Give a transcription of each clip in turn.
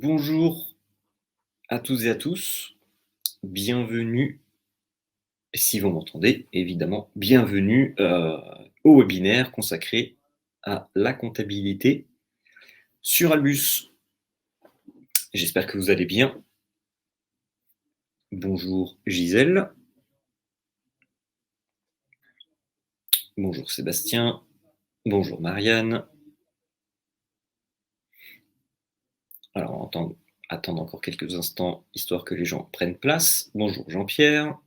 Bonjour à toutes et à tous, bienvenue, si vous m'entendez évidemment, bienvenue au webinaire consacré à la comptabilité sur Albus. J'espère que vous allez bien. Bonjour Gisèle. Bonjour Sébastien. Bonjour Marianne. Alors on va attendre encore quelques instants histoire que les gens prennent place. Bonjour Jean-Pierre.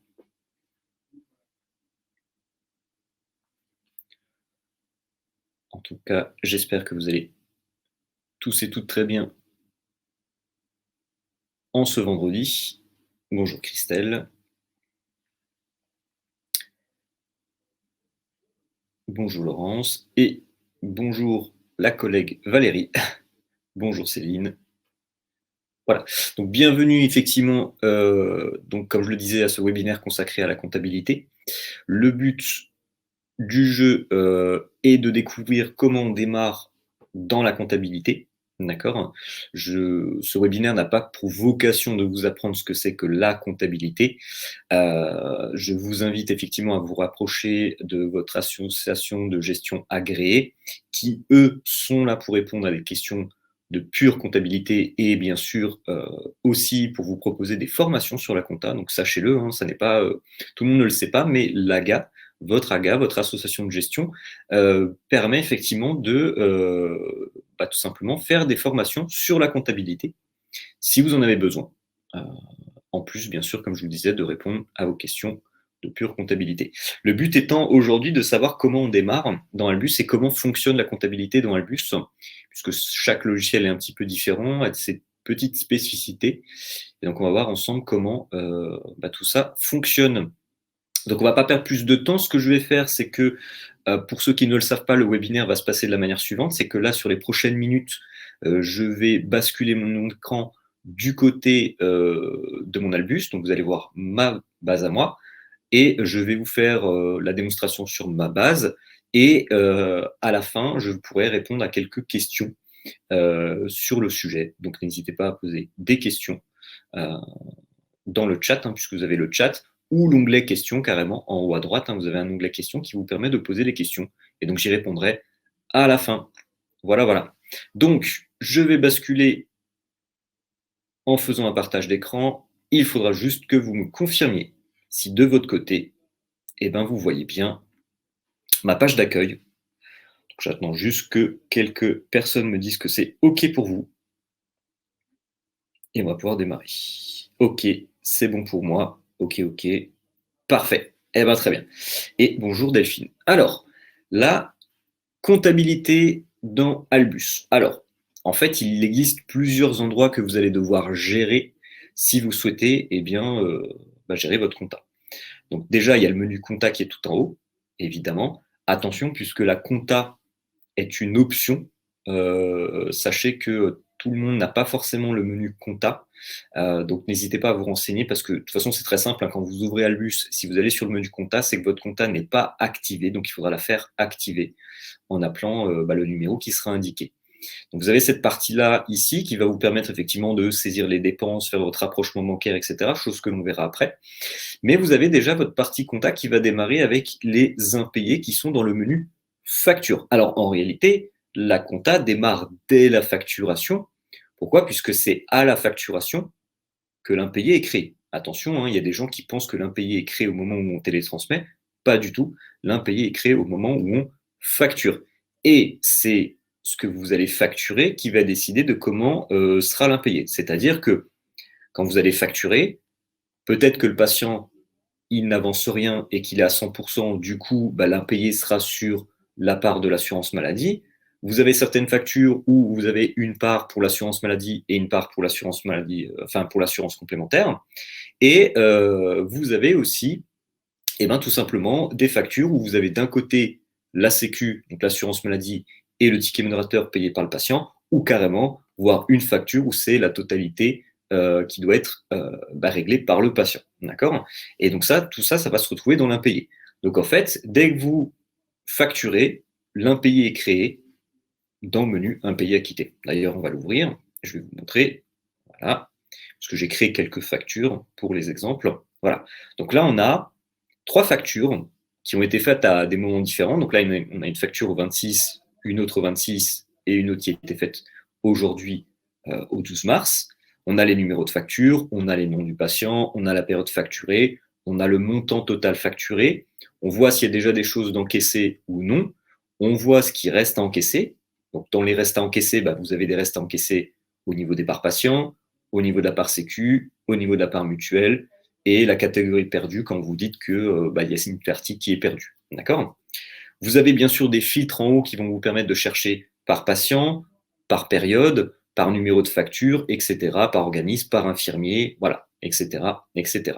En tout cas, j'espère que vous allez tous et toutes très bien en ce vendredi. Bonjour Christelle. Bonjour Laurence et bonjour la collègue Valérie. Bonjour Céline. Voilà, donc bienvenue effectivement, donc comme je le disais, à ce webinaire consacré à la comptabilité. Le but du jeu est de découvrir comment on démarre dans la comptabilité. D'accord. Ce webinaire n'a pas pour vocation de vous apprendre ce que c'est que la comptabilité. Je vous invite effectivement à vous rapprocher de votre association de gestion agréée, qui, eux, sont là pour répondre à des questions de pure comptabilité et bien sûr aussi pour vous proposer des formations sur la compta. Donc sachez-le, hein, ça n'est pas, tout le monde ne le sait pas, mais AGA, votre association de gestion, permet effectivement de tout simplement faire des formations sur la comptabilité si vous en avez besoin. En plus, bien sûr, comme je vous le disais, de répondre à vos questions de pure comptabilité. Le but étant aujourd'hui de savoir comment on démarre dans Albus et comment fonctionne la comptabilité dans Albus, puisque chaque logiciel est un petit peu différent, a ses petites spécificités. Et donc, on va voir ensemble comment tout ça fonctionne. Donc, on ne va pas perdre plus de temps. Ce que je vais faire, c'est que, pour ceux qui ne le savent pas, le webinaire va se passer de la manière suivante. C'est que là, sur les prochaines minutes, je vais basculer mon écran du côté de mon Albus. Donc, vous allez voir ma base à moi. Et je vais vous faire la démonstration sur ma base. Et à la fin, je pourrai répondre à quelques questions sur le sujet. Donc, n'hésitez pas à poser des questions dans le chat, hein, puisque vous avez le chat, ou l'onglet questions carrément en haut à droite. Hein, vous avez un onglet questions qui vous permet de poser les questions. Et donc, j'y répondrai à la fin. Voilà, voilà. Donc, je vais basculer en faisant un partage d'écran. Il faudra juste que vous me confirmiez si de votre côté, eh ben, vous voyez bien ma page d'accueil. J'attends juste que quelques personnes me disent que c'est OK pour vous. Et on va pouvoir démarrer. OK, c'est bon pour moi. OK, OK. Parfait. Eh bien, très bien. Et bonjour Delphine. Alors, la comptabilité dans Albus. Alors, en fait, il existe plusieurs endroits que vous allez devoir gérer si vous souhaitez gérer votre compta. Donc déjà, il y a le menu compta qui est tout en haut, évidemment. Attention, puisque la compta est une option, sachez que tout le monde n'a pas forcément le menu compta. Donc n'hésitez pas à vous renseigner parce que de toute façon, c'est très simple. Hein, quand vous ouvrez Albus, si vous allez sur le menu compta, c'est que votre compta n'est pas activée. Donc il faudra la faire activer en appelant le numéro qui sera indiqué. Donc vous avez cette partie-là ici qui va vous permettre effectivement de saisir les dépenses, faire votre rapprochement bancaire, etc., chose que l'on verra après. Mais vous avez déjà votre partie compta qui va démarrer avec les impayés qui sont dans le menu facture. Alors en réalité, la compta démarre dès la facturation. Pourquoi? Puisque c'est à la facturation que l'impayé est créé. Attention, hein, il y a des gens qui pensent que l'impayé est créé au moment où on télétransmet. Pas du tout. L'impayé est créé au moment où on facture. Et c'est ce que vous allez facturer qui va décider de comment sera l'impayé. C'est-à-dire que quand vous allez facturer, peut-être que le patient, il n'avance rien et qu'il est à 100%, du coup, l'impayé sera sur la part de l'assurance maladie. Vous avez certaines factures où vous avez une part pour l'assurance maladie et une part pour l'assurance maladie, pour l'assurance complémentaire. Et vous avez aussi, tout simplement, des factures où vous avez d'un côté la Sécu, donc l'assurance maladie, et le ticket modérateur payé par le patient, ou carrément, voire une facture où c'est la totalité qui doit être réglée par le patient. D'accord? Et donc ça, tout ça, ça va se retrouver dans l'impayé. Donc en fait, dès que vous facturez, l'impayé est créé dans le menu impayé acquitté. D'ailleurs, on va l'ouvrir. Je vais vous montrer. Voilà, parce que j'ai créé quelques factures pour les exemples. Voilà. Donc là, on a 3 factures qui ont été faites à des moments différents. Donc là, on a une facture au 26, une autre au 26 et une autre qui a été faite aujourd'hui au 12 mars. On a les numéros de facture, on a les noms du patient, on a la période facturée, on a le montant total facturé. On voit s'il y a déjà des choses d'encaisser ou non. On voit ce qui reste à encaisser. Donc, dans les restes à encaisser, vous avez des restes à encaisser au niveau des parts patients, au niveau de la part sécu, au niveau de la part mutuelle et la catégorie perdue quand vous dites que y a une partie qui est perdue. D'accord ? Vous avez bien sûr des filtres en haut qui vont vous permettre de chercher par patient, par période, par numéro de facture, etc., par organisme, par infirmier, voilà, etc., etc.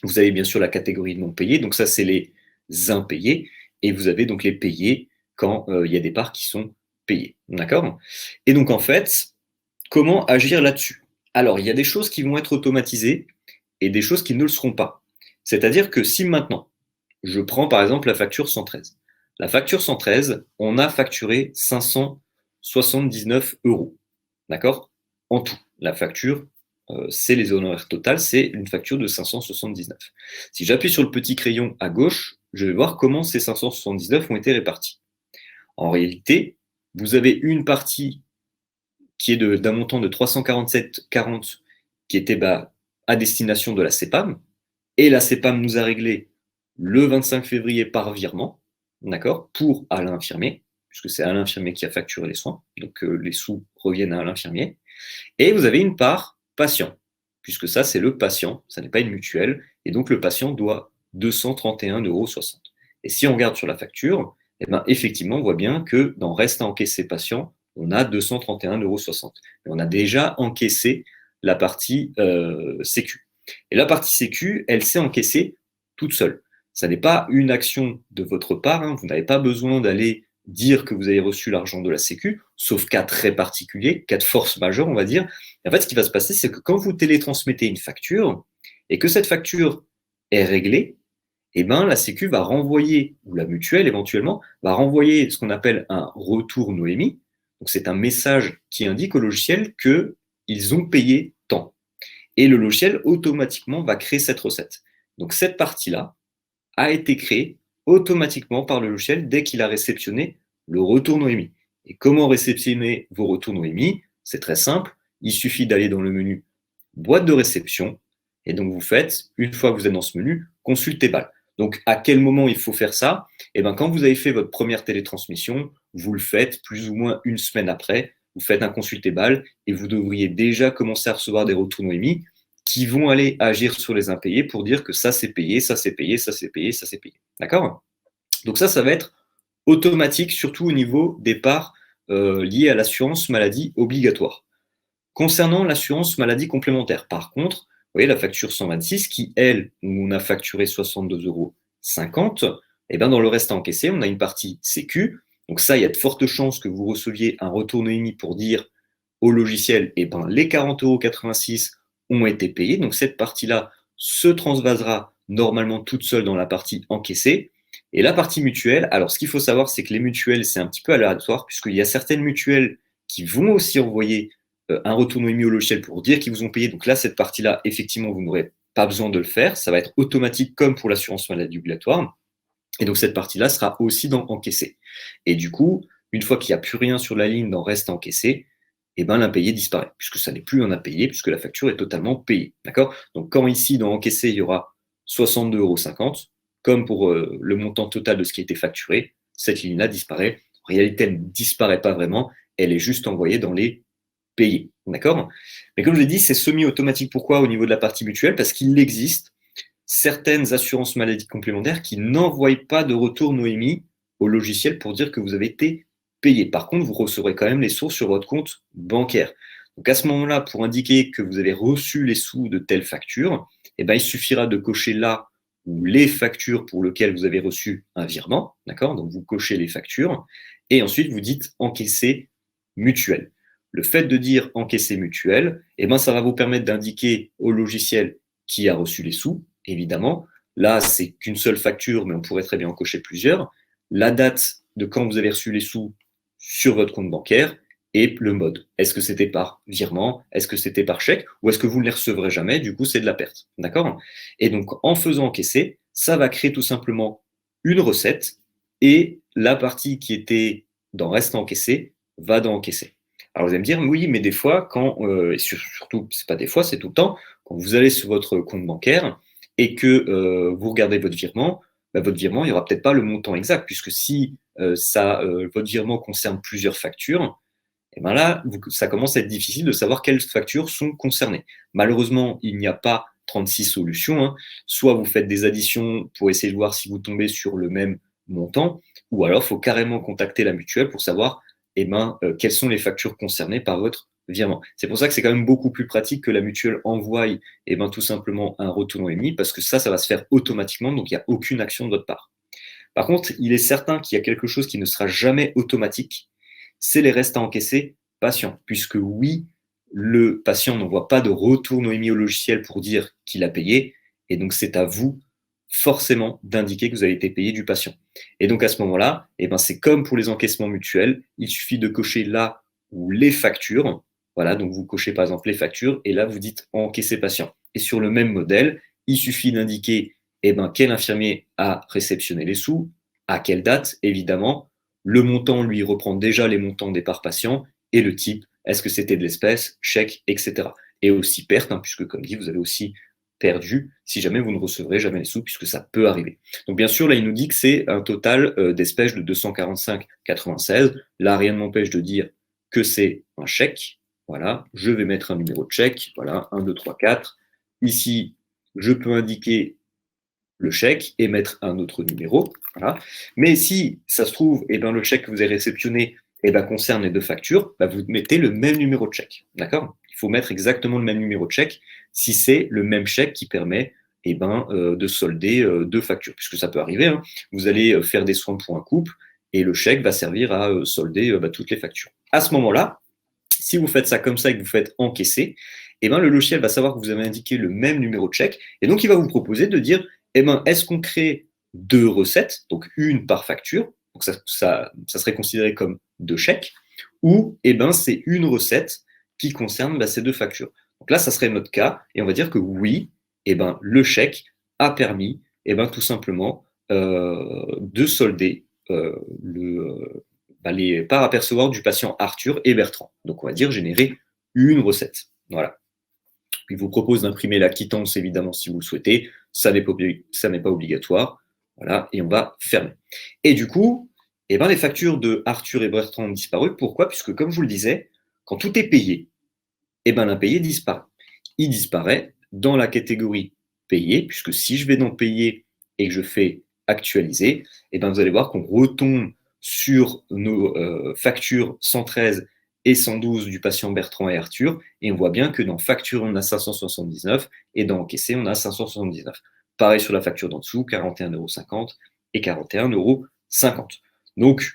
Vous avez bien sûr la catégorie de non payés, donc ça c'est les impayés, et vous avez donc les payés quand il y a des parts qui sont payées. D'accord ? Et donc en fait, comment agir là-dessus ? Alors il y a des choses qui vont être automatisées et des choses qui ne le seront pas. C'est-à-dire que si maintenant, je prends par exemple la facture 113. La facture 113, on a facturé 579 euros. D'accord ? En tout. La facture, c'est les honoraires totaux, c'est une facture de 579. Si j'appuie sur le petit crayon à gauche, je vais voir comment ces 579 ont été répartis. En réalité, vous avez une partie qui est d'un montant de 347,40 qui était à destination de la CEPAM, et la CEPAM nous a réglé le 25 février par virement, d'accord, pour Alain Infirmier, puisque c'est Alain Infirmier qui a facturé les soins, donc les sous reviennent à Alain Infirmier. Et vous avez une part patient, puisque ça, c'est le patient, ça n'est pas une mutuelle, et donc le patient doit 231,60 euros. Et si on regarde sur la facture, effectivement, on voit bien que dans reste à encaisser patient, on a 231,60 euros. Et on a déjà encaissé la partie sécu. Et la partie sécu, elle s'est encaissée toute seule. Ça n'est pas une action de votre part, hein. Vous n'avez pas besoin d'aller dire que vous avez reçu l'argent de la Sécu, sauf cas très particulier, cas de force majeure, on va dire. Et en fait, ce qui va se passer, c'est que quand vous télétransmettez une facture et que cette facture est réglée, la Sécu va renvoyer, ou la mutuelle éventuellement, va renvoyer ce qu'on appelle un retour Noémie. Donc, c'est un message qui indique au logiciel qu'ils ont payé tant. Et le logiciel, automatiquement, va créer cette recette. Donc, cette partie-là a été créée automatiquement par le logiciel dès qu'il a réceptionné le retour Noémie. Et comment réceptionner vos retours Noémie ? C'est très simple. Il suffit d'aller dans le menu boîte de réception. Et donc, vous faites, une fois que vous êtes dans ce menu, consulter BAL. Donc, à quel moment il faut faire ça ? Quand vous avez fait votre première télétransmission, vous le faites plus ou moins une semaine après. Vous faites un consulter BAL et vous devriez déjà commencer à recevoir des retours Noémie qui vont aller agir sur les impayés pour dire que ça c'est payé, ça c'est payé, ça c'est payé, ça c'est payé. D'accord ? Donc ça va être automatique, surtout au niveau des parts liées à l'assurance maladie obligatoire. Concernant l'assurance maladie complémentaire, par contre, vous voyez la facture 126 qui, elle, où on a facturé 62,50 euros, dans le reste à encaisser, on a une partie sécu. Donc ça, il y a de fortes chances que vous receviez un retour Noémie pour dire au logiciel, les 40,86 euros ont été payés. Donc cette partie-là se transvasera normalement toute seule dans la partie encaissée. Et la partie mutuelle, alors ce qu'il faut savoir, c'est que les mutuelles, c'est un petit peu aléatoire, puisqu'il y a certaines mutuelles qui vont aussi envoyer un retour Noémie au logiciel pour dire qu'ils vous ont payé. Donc là, cette partie-là, effectivement, vous n'aurez pas besoin de le faire. Ça va être automatique comme pour l'assurance maladie obligatoire. Et donc cette partie-là sera aussi dans encaissé. Et du coup, une fois qu'il n'y a plus rien sur la ligne dans reste encaissé, l'impayé disparaît, puisque ça n'est plus un impayé, puisque la facture est totalement payée. D'accord ? Donc quand ici, dans encaissé, il y aura 62,50 euros, comme pour le montant total de ce qui a été facturé, cette ligne-là disparaît. En réalité, elle ne disparaît pas vraiment, elle est juste envoyée dans les payés. D'accord ? Mais comme je l'ai dit, c'est semi-automatique. Pourquoi au niveau de la partie mutuelle ? Parce qu'il existe certaines assurances maladie complémentaires qui n'envoient pas de retour Noémie au logiciel pour dire que vous avez été payé. Par contre, vous recevrez quand même les sources sur votre compte bancaire. Donc à ce moment-là, pour indiquer que vous avez reçu les sous de telle facture, il suffira de cocher là ou les factures pour lesquelles vous avez reçu un virement. D'accord ? Donc vous cochez les factures et ensuite vous dites encaisser mutuel. Le fait de dire encaisser mutuel, ça va vous permettre d'indiquer au logiciel qui a reçu les sous, évidemment. Là, c'est qu'une seule facture, mais on pourrait très bien en cocher plusieurs. La date de quand vous avez reçu les sous sur votre compte bancaire et le mode. Est-ce que c'était par virement? Est-ce que c'était par chèque? Ou est-ce que vous ne les recevrez jamais? Du coup, c'est de la perte. D'accord? Et donc, en faisant encaisser, ça va créer tout simplement une recette et la partie qui était dans reste à encaisser va dans encaisser. Alors, vous allez me dire, oui, mais des fois, et surtout, c'est pas des fois, c'est tout le temps, quand vous allez sur votre compte bancaire et que vous regardez votre virement, il n'y aura peut-être pas le montant exact, puisque si votre virement concerne plusieurs factures, et bien là, ça commence à être difficile de savoir quelles factures sont concernées. Malheureusement, il n'y a pas 36 solutions, hein. Soit vous faites des additions pour essayer de voir si vous tombez sur le même montant, ou alors il faut carrément contacter la mutuelle pour savoir quelles sont les factures concernées par votre virement. C'est pour ça que c'est quand même beaucoup plus pratique que la mutuelle envoie tout simplement un retour non émis, parce que ça va se faire automatiquement, donc il n'y a aucune action de votre part. Par contre, il est certain qu'il y a quelque chose qui ne sera jamais automatique, c'est les restes à encaisser patients. Puisque oui, le patient n'envoie pas de retour noémie au logiciel pour dire qu'il a payé, et donc c'est à vous forcément d'indiquer que vous avez été payé du patient. Et donc à ce moment-là, c'est comme pour les encaissements mutuels, il suffit de cocher là où les factures, voilà, donc vous cochez par exemple les factures, et là vous dites encaisser patient. Et sur le même modèle, il suffit d'indiquer quel infirmier a réceptionné les sous, à quelle date, évidemment. Le montant, lui, reprend déjà les montants des parts patients et le type, est-ce que c'était de l'espèce, chèque, etc. Et aussi perte, hein, puisque comme dit, vous avez aussi perdu si jamais vous ne recevrez jamais les sous, puisque ça peut arriver. Donc bien sûr, là, il nous dit que c'est un total d'espèces de 245,96. Là, rien ne m'empêche de dire que c'est un chèque. Voilà, je vais mettre un numéro de chèque. Voilà, 1, 2, 3, 4. Ici, je peux indiquer le chèque et mettre un autre numéro. Voilà. Mais si ça se trouve, le chèque que vous avez réceptionné concerne les deux factures, vous mettez le même numéro de chèque. D'accord? Il faut mettre exactement le même numéro de chèque si c'est le même chèque qui permet de solder deux factures. Puisque ça peut arriver, hein. Vous allez faire des soins pour un couple et le chèque va servir à solder toutes les factures. À ce moment-là, si vous faites ça comme ça et que vous faites encaisser, le logiciel va savoir que vous avez indiqué le même numéro de chèque et donc il va vous proposer de dire est-ce qu'on crée deux recettes, donc une par facture, donc ça serait considéré comme deux chèques, ou c'est une recette qui concerne ces deux factures. Donc là, ça serait notre cas, et on va dire que oui, le chèque a permis tout simplement de solder les parts à percevoir du patient Arthur et Bertrand. Donc on va dire générer une recette. Voilà. Il vous propose d'imprimer la quittance, évidemment, si vous le souhaitez. Ça n'est pas obligatoire. Voilà, et on va fermer. Et du coup, les factures de Arthur et Bertrand ont disparu. Pourquoi? Puisque, comme je vous le disais, quand tout est payé, l'impayé disparaît. Il disparaît dans la catégorie payé, puisque si je vais dans payer et que je fais actualiser, vous allez voir qu'on retombe sur nos factures 113 et 112 du patient Bertrand et Arthur, et on voit bien que dans facture, on a 579, et dans encaissé, on a 579. Pareil sur la facture d'en dessous, 41,50 € et 41,50 €. Donc,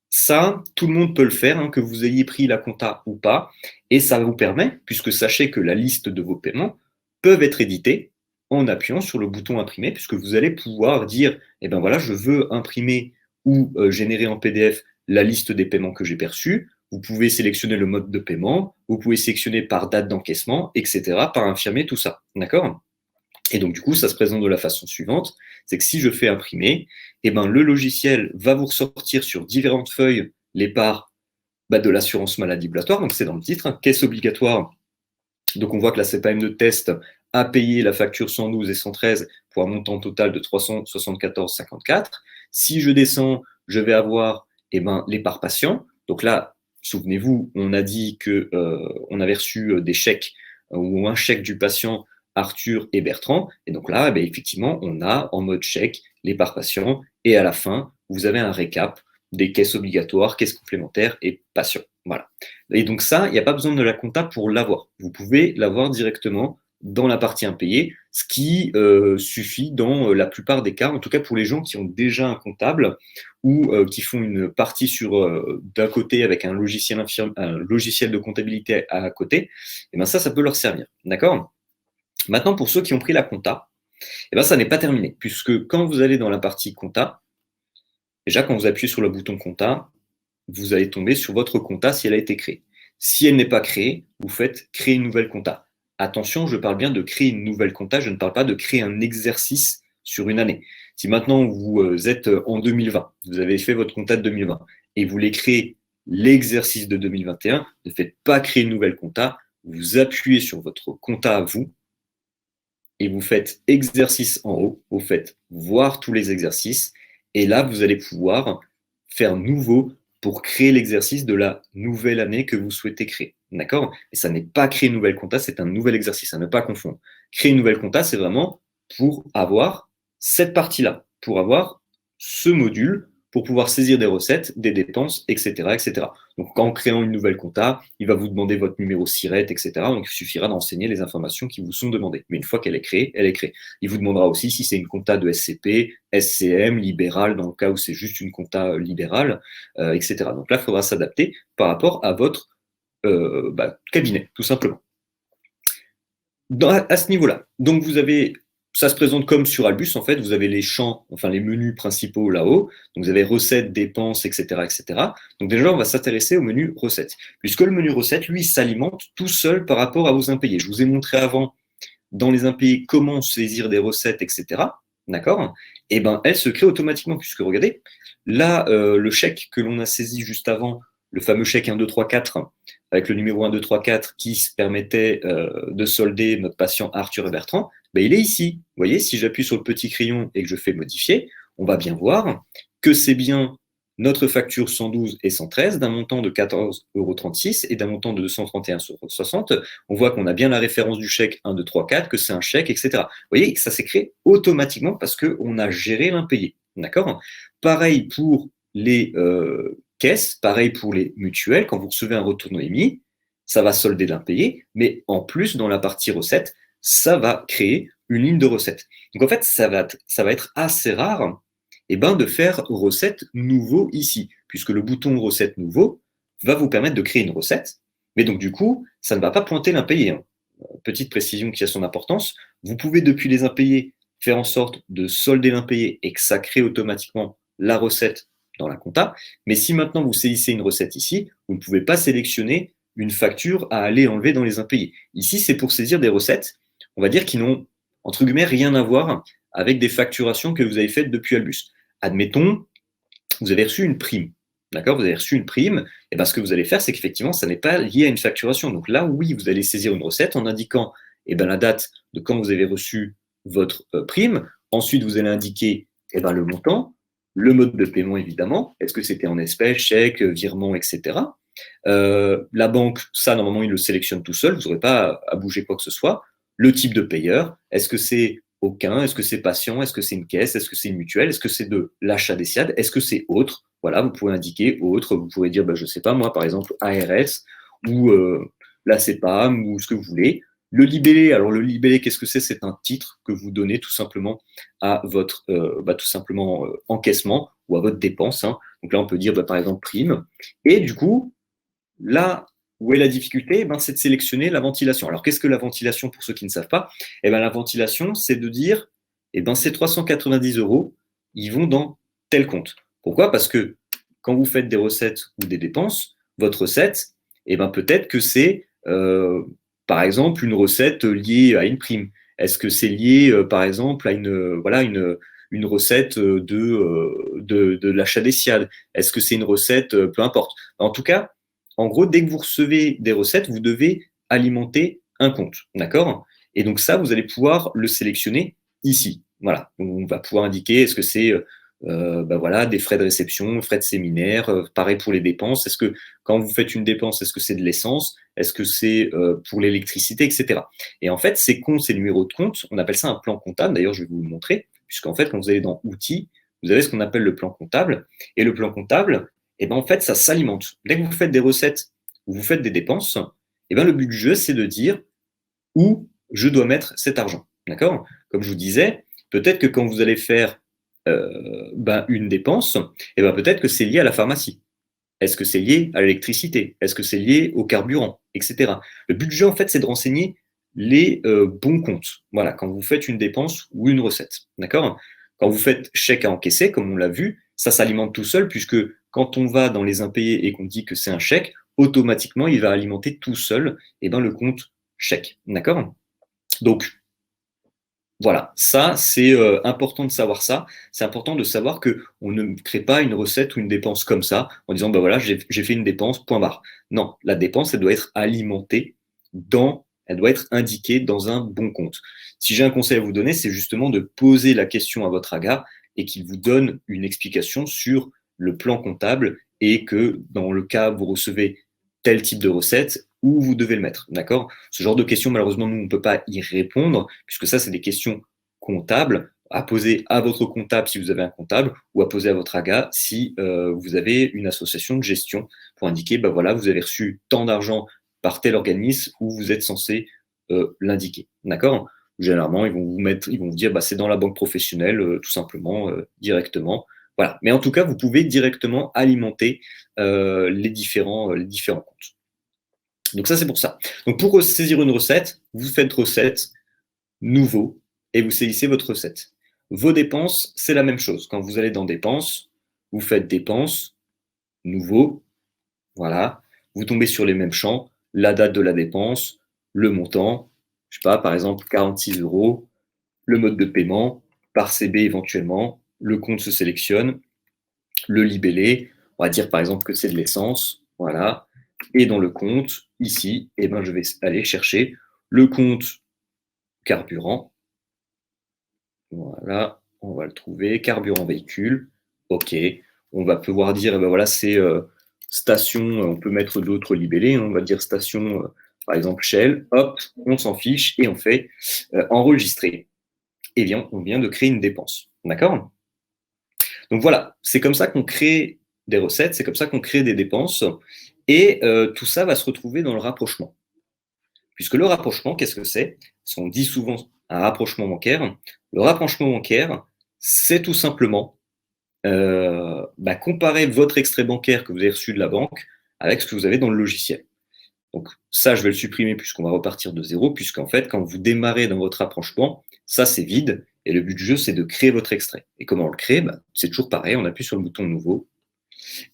ça, tout le monde peut le faire, hein, que vous ayez pris la compta ou pas, et ça vous permet, puisque sachez que la liste de vos paiements peuvent être édités en appuyant sur le bouton imprimer, puisque vous allez pouvoir dire, voilà, je veux imprimer ou générer en PDF la liste des paiements que j'ai perçus. Vous pouvez sélectionner le mode de paiement, vous pouvez sélectionner par date d'encaissement, etc., par infirmer tout ça. D'accord? Et donc, du coup, ça se présente de la façon suivante, c'est que si je fais imprimer, le logiciel va vous ressortir sur différentes feuilles les parts de l'assurance maladie obligatoire. Donc, c'est dans le titre, hein, caisse obligatoire. Donc, on voit que la CPAM de test a payé la facture 112 et 113 pour un montant total de 374,54. Si je descends, je vais avoir les parts patients. Donc là, souvenez-vous, on a dit qu'on avait reçu des chèques ou un chèque du patient Arthur et Bertrand. Et donc là, effectivement, on a en mode chèque les parts patients. Et à la fin, vous avez un récap des caisses obligatoires, caisses complémentaires et patients. Voilà. Et donc ça, il n'y a pas besoin de la compta pour l'avoir. Vous pouvez l'avoir directement dans la partie impayée, ce qui suffit dans la plupart des cas, en tout cas pour les gens qui ont déjà un comptable ou qui font une partie d'un côté avec un logiciel de comptabilité à côté, ça peut leur servir. D'accord? Maintenant, pour ceux qui ont pris la compta, ça n'est pas terminé, puisque quand vous allez dans la partie compta, déjà quand vous appuyez sur le bouton compta, vous allez tomber sur votre compta si elle a été créée. Si elle n'est pas créée, vous faites créer une nouvelle compta. Attention, je parle bien de créer une nouvelle compta, je ne parle pas de créer un exercice sur une année. Si maintenant vous êtes en 2020, vous avez fait votre compta de 2020 et vous voulez créer l'exercice de 2021, ne faites pas créer une nouvelle compta, vous appuyez sur votre compta à vous et vous faites exercice en haut, vous faites voir tous les exercices et là, vous allez pouvoir faire nouveau pour créer l'exercice de la nouvelle année que vous souhaitez créer. D'accord? Et ça n'est pas créer une nouvelle compta, c'est un nouvel exercice, à ne pas confondre. Créer une nouvelle compta, c'est vraiment pour avoir cette partie-là, pour avoir ce module, pour pouvoir saisir des recettes, des dépenses, etc., etc. Donc, en créant une nouvelle compta, il va vous demander votre numéro SIRET, etc. Donc, il suffira d'enseigner les informations qui vous sont demandées. Mais une fois qu'elle est créée, elle est créée. Il vous demandera aussi si c'est une compta de SCP, SCM, libérale, dans le cas où c'est juste une compta libérale, etc. Donc là, il faudra s'adapter par rapport à votre cabinet, tout simplement. À ce niveau-là, donc vous avez, ça se présente comme sur Albus, en fait, vous avez les champs, enfin les menus principaux là-haut, donc vous avez recettes, dépenses, etc., etc. Donc déjà, on va s'intéresser au menu recettes, puisque le menu recettes, lui, s'alimente tout seul par rapport à vos impayés. Je vous ai montré avant, dans les impayés, comment saisir des recettes, etc., d'accord? Et ben, elle se crée automatiquement, puisque regardez, là, le chèque que l'on a saisi juste avant, le fameux chèque 1, 2, 3, 4, avec le numéro 1, 2, 3, 4, qui se permettait de solder notre patient Arthur et Bertrand, ben, il est ici. Vous voyez, si j'appuie sur le petit crayon et que je fais modifier, on va bien voir que c'est bien notre facture 112 et 113 d'un montant de 14,36 € et d'un montant de 231,60 €. On voit qu'on a bien la référence du chèque 1, 2, 3, 4, que c'est un chèque, etc. Vous voyez que ça s'est créé automatiquement parce qu'on a géré l'impayé. D'accord? Pareil pour les caisses, pareil pour les mutuelles. Quand vous recevez un retour Noémie, ça va solder l'impayé, mais en plus, dans la partie recettes, ça va créer une ligne de recettes. Donc en fait, ça va être assez rare de faire recette nouveau ici, puisque le bouton recette nouveau va vous permettre de créer une recette, mais donc du coup, ça ne va pas pointer l'impayé. Hein. Petite précision qui a son importance, vous pouvez depuis les impayés faire en sorte de solder l'impayé et que ça crée automatiquement la recette dans la compta, mais si maintenant vous saisissez une recette ici, vous ne pouvez pas sélectionner une facture à aller enlever dans les impayés. Ici, c'est pour saisir des recettes, on va dire, qui n'ont, entre guillemets, rien à voir avec des facturations que vous avez faites depuis Albus. Admettons, vous avez reçu une prime. D'accord? Vous avez reçu une prime, et bien ce que vous allez faire, c'est qu'effectivement, ça n'est pas lié à une facturation. Donc là, oui, vous allez saisir une recette en indiquant la date de quand vous avez reçu votre prime. Ensuite, vous allez indiquer le montant, le mode de paiement, évidemment. Est-ce que c'était en espèces, chèque, virement, etc. La banque, ça, normalement, il le sélectionne tout seul. Vous n'aurez pas à bouger quoi que ce soit. Le type de payeur, est-ce que c'est aucun? Est-ce que c'est patient? Est-ce que c'est une caisse? Est-ce que c'est une mutuelle? Est-ce que c'est de l'achat des SIAD? Est-ce que c'est autre? Voilà, vous pouvez indiquer autre. Vous pourrez dire, je ne sais pas, moi, par exemple, ARS ou la CEPAM ou ce que vous voulez. Le libellé, alors le libellé, qu'est-ce que c'est? C'est un titre que vous donnez tout simplement à votre encaissement ou à votre dépense. Hein. Donc là, on peut dire, par exemple, prime. Et du coup, là où est la difficulté, c'est de sélectionner la ventilation. Alors, qu'est-ce que la ventilation pour ceux qui ne savent pas? La ventilation, c'est de dire, ces 390 €, ils vont dans tel compte. Pourquoi? Parce que quand vous faites des recettes ou des dépenses, votre recette, peut-être que c'est, par exemple, une recette liée à une prime. Est-ce que c'est lié, par exemple, à une recette de l'achat des SIAD? Est-ce que c'est une recette, peu importe. En tout cas, en gros, dès que vous recevez des recettes, vous devez alimenter un compte, d'accord? Et donc ça, vous allez pouvoir le sélectionner ici. Voilà, donc on va pouvoir indiquer est-ce que c'est des frais de réception, frais de séminaire, pareil pour les dépenses. Est-ce que quand vous faites une dépense, est-ce que c'est de l'essence? Est-ce que c'est pour l'électricité, etc. Et en fait, ces comptes, ces numéros de compte, on appelle ça un plan comptable. D'ailleurs, je vais vous le montrer, puisqu'en fait, quand vous allez dans Outils, vous avez ce qu'on appelle le plan comptable. Et le plan comptable, en fait, ça s'alimente. Dès que vous faites des recettes ou vous faites des dépenses, le but du jeu, c'est de dire où je dois mettre cet argent. D'accord? Comme je vous disais, peut-être que quand vous allez faire une dépense, peut-être que c'est lié à la pharmacie. Est-ce que c'est lié à l'électricité? Est-ce que c'est lié au carburant, etc. Le but du jeu, en fait, c'est de renseigner les bons comptes. Voilà, quand vous faites une dépense ou une recette. D'accord? Quand vous faites chèque à encaisser, comme on l'a vu, ça s'alimente tout seul, puisque quand on va dans les impayés et qu'on dit que c'est un chèque, automatiquement, il va alimenter tout seul le compte chèque. D'accord? Donc, voilà, ça, c'est important de savoir ça. C'est important de savoir qu'on ne crée pas une recette ou une dépense comme ça, en disant, bah voilà, j'ai fait une dépense, point barre. Non, la dépense, elle doit être alimentée elle doit être indiquée dans un bon compte. Si j'ai un conseil à vous donner, c'est justement de poser la question à votre aga et qu'il vous donne une explication sur le plan comptable et que dans le cas où vous recevez tel type de recette, où vous devez le mettre. D'accord? Ce genre de questions, malheureusement, nous, on ne peut pas y répondre, puisque ça, c'est des questions comptables à poser à votre comptable si vous avez un comptable, ou à poser à votre aga si vous avez une association de gestion pour indiquer, bah voilà, vous avez reçu tant d'argent par tel organisme où vous êtes censé l'indiquer. D'accord? Généralement, ils vont vous dire, bah, c'est dans la banque professionnelle, tout simplement, directement. Voilà. Mais en tout cas, vous pouvez directement alimenter les différents comptes. Donc ça, c'est pour ça. Donc pour saisir une recette, vous faites recette, nouveau, et vous saisissez votre recette. Vos dépenses, c'est la même chose. Quand vous allez dans dépenses, vous faites dépenses, nouveau, voilà. Vous tombez sur les mêmes champs, la date de la dépense, le montant, je sais pas, par exemple 46 euros, le mode de paiement, par CB éventuellement, le compte se sélectionne, le libellé, on va dire par exemple que c'est de l'essence, voilà. Et dans le compte, ici, eh ben, je vais aller chercher le compte carburant. Voilà, on va le trouver. Carburant véhicule. OK. On va pouvoir dire, eh ben voilà, c'est station, on peut mettre d'autres libellés, hein, on va dire station, par exemple Shell. Hop, on s'en fiche et on fait enregistrer. Eh bien, on vient de créer une dépense. D'accord? Donc voilà, c'est comme ça qu'on crée des recettes, c'est comme ça qu'on crée des dépenses. Et tout ça va se retrouver dans le rapprochement. Puisque le rapprochement, qu'est-ce que c'est? Parce qu'on dit souvent un rapprochement bancaire. Le rapprochement bancaire, c'est tout simplement comparer votre extrait bancaire que vous avez reçu de la banque avec ce que vous avez dans le logiciel. Donc ça, je vais le supprimer puisqu'on va repartir de zéro, puisqu'en fait, quand vous démarrez dans votre rapprochement, ça c'est vide, et le but du jeu, c'est de créer votre extrait. Et comment on le crée? C'est toujours pareil, on appuie sur le bouton nouveau,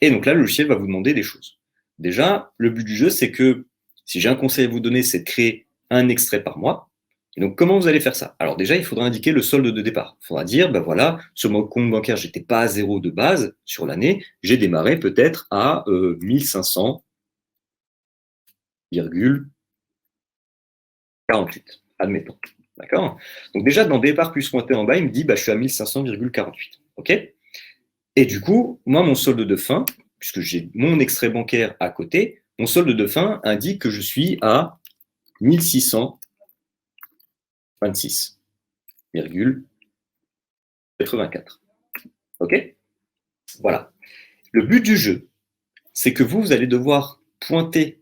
et donc là, le logiciel va vous demander des choses. Déjà, le but du jeu, c'est que, si j'ai un conseil à vous donner, c'est de créer un extrait par mois. Et donc, comment vous allez faire ça? Alors déjà, il faudra indiquer le solde de départ. Il faudra dire, ben voilà, sur mon compte bancaire, j'étais pas à zéro de base sur l'année, j'ai démarré peut-être à 1500,48, admettons. D'accord? Donc déjà, dans départ plus pointé en bas, il me dit, je suis à 1500,48. OK? Et du coup, moi, mon solde de fin, puisque j'ai mon extrait bancaire à côté, mon solde de fin indique que je suis à 1626,84. OK? Voilà. Le but du jeu, c'est que vous allez devoir pointer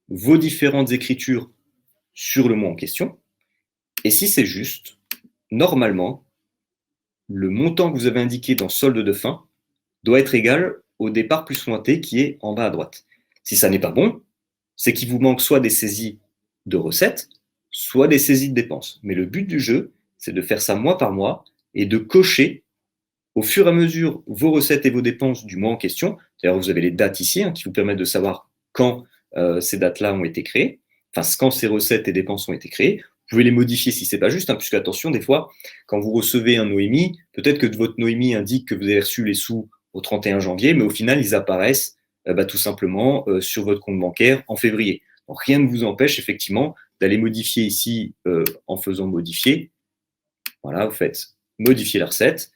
vos différentes écritures sur le mot en question. Et si c'est juste, normalement, le montant que vous avez indiqué dans solde de fin doit être égal au départ plus pointé qui est en bas à droite. Si ça n'est pas bon, c'est qu'il vous manque soit des saisies de recettes, soit des saisies de dépenses. Mais le but du jeu, c'est de faire ça mois par mois et de cocher au fur et à mesure vos recettes et vos dépenses du mois en question. D'ailleurs, vous avez les dates ici qui vous permettent de savoir quand ces dates-là ont été créées, enfin quand ces recettes et dépenses ont été créées. Vous pouvez les modifier si c'est pas juste, puisque attention, des fois, quand vous recevez un Noémie, peut-être que votre Noémie indique que vous avez reçu les sous au 31 janvier, mais au final, ils apparaissent tout simplement sur votre compte bancaire en février. Donc, rien ne vous empêche effectivement d'aller modifier ici en faisant modifier. Voilà, vous faites modifier la recette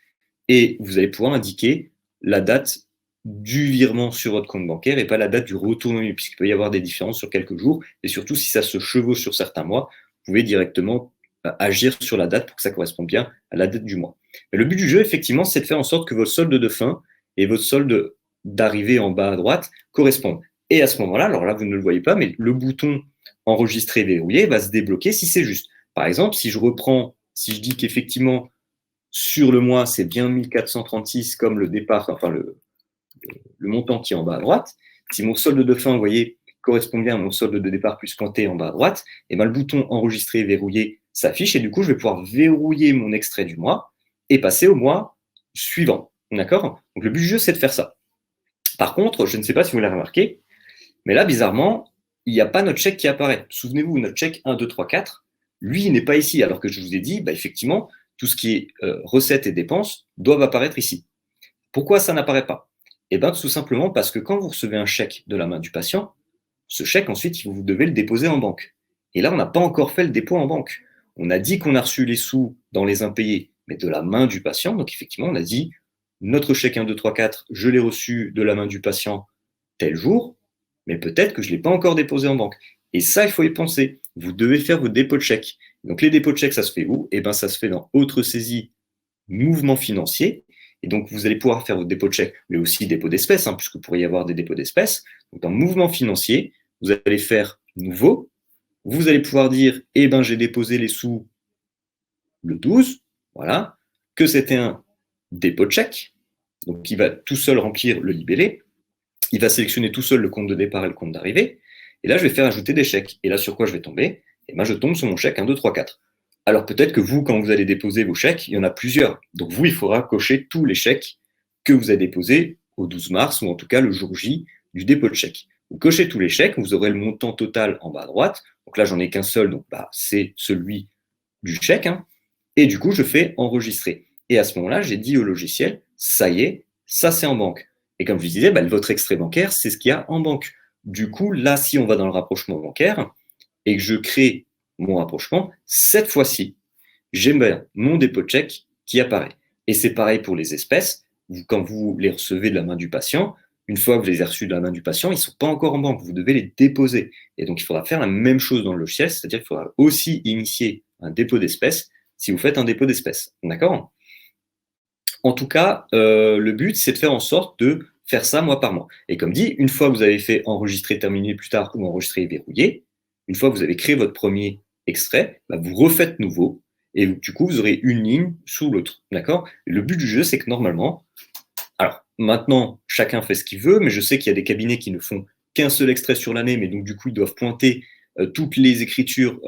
et vous allez pouvoir indiquer la date du virement sur votre compte bancaire et pas la date du retour Noémie, puisqu'il peut y avoir des différences sur quelques jours. Et surtout, si ça se chevauche sur certains mois, vous pouvez directement agir sur la date pour que ça corresponde bien à la date du mois. Mais le but du jeu, effectivement, c'est de faire en sorte que votre solde de fin et votre solde d'arrivée en bas à droite correspondent. Et à ce moment-là, alors là, vous ne le voyez pas, mais le bouton enregistrer verrouillé va se débloquer si c'est juste. Par exemple, si je dis qu'effectivement, sur le mois, c'est bien 1436 comme le départ, enfin le montant qui est en bas à droite. Si mon solde de fin, vous voyez, correspond bien à mon solde de départ plus pointé en bas à droite, et le bouton enregistrer, verrouiller s'affiche, et du coup, je vais pouvoir verrouiller mon extrait du mois et passer au mois suivant. D'accord? Donc, le but du jeu, c'est de faire ça. Par contre, je ne sais pas si vous l'avez remarqué, Mais là, bizarrement, il n'y a pas notre chèque qui apparaît. Souvenez-vous, notre chèque 1, 2, 3, 4, lui, il n'est pas ici, alors que je vous ai dit, bah, effectivement, tout ce qui est recettes et dépenses doivent apparaître ici. Pourquoi ça n'apparaît pas? Eh bien, tout simplement parce que quand vous recevez un chèque de la main du patient, ce chèque, ensuite, vous devez le déposer en banque. Et là, on n'a pas encore fait le dépôt en banque. On a dit qu'on a reçu les sous dans les impayés, mais de la main du patient. Donc, effectivement, on a dit, notre chèque 1, 2, 3, 4, je l'ai reçu de la main du patient tel jour, mais peut-être que je ne l'ai pas encore déposé en banque. Et ça, il faut y penser. Vous devez faire vos dépôts de chèques. Donc, les dépôts de chèques, ça se fait où? Eh bien, ça se fait dans Autre saisie, mouvement financier. Et donc, vous allez pouvoir faire vos dépôts de chèques, mais aussi dépôts d'espèces, puisque vous pourriez y avoir des dépôts d'espèces. Donc, dans mouvement financier, vous allez faire nouveau. Vous allez pouvoir dire, eh ben, j'ai déposé les sous le 12, voilà, que c'était un dépôt de chèque, donc qui va tout seul remplir le libellé. Il va sélectionner tout seul le compte de départ et le compte d'arrivée. Et là, je vais faire ajouter des chèques. Et là, sur quoi je vais tomber? Eh ben, je tombe sur mon chèque 1, 2, 3, 4. Alors peut-être que vous, quand vous allez déposer vos chèques, il y en a plusieurs. Donc vous, il faudra cocher tous les chèques que vous avez déposés au 12 mars, ou en tout cas le jour J du dépôt de chèque. Vous cochez tous les chèques, vous aurez le montant total en bas à droite. Donc là, j'en ai qu'un seul, donc bah, c'est celui du chèque. Et du coup, je fais enregistrer. Et à ce moment-là, j'ai dit au logiciel, ça y est, ça c'est en banque. Et comme je disais, bah, votre extrait bancaire, c'est ce qu'il y a en banque. Du coup, là, si on va dans le rapprochement bancaire et que je crée mon rapprochement, cette fois-ci, j'ai mon dépôt de chèque qui apparaît. Et c'est pareil pour les espèces. Quand vous les recevez de la main du patient, une fois que vous les avez reçus de la main du patient, ils ne sont pas encore en banque. Vous devez les déposer. Et donc, il faudra faire la même chose dans le logiciel, c'est-à-dire qu'il faudra aussi initier un dépôt d'espèces si vous faites un dépôt d'espèces. D'accord? En tout cas, le but, c'est de faire en sorte de faire ça mois par mois. Et comme dit, une fois que vous avez fait enregistrer, terminer plus tard ou enregistrer et verrouiller, une fois que vous avez créé votre premier extrait, bah, vous refaites nouveau et du coup, vous aurez une ligne sous l'autre. D'accord? Le but du jeu, c'est que normalement, alors maintenant, chacun fait ce qu'il veut, mais je sais qu'il y a des cabinets qui ne font qu'un seul extrait sur l'année, mais donc du coup, ils doivent pointer toutes les écritures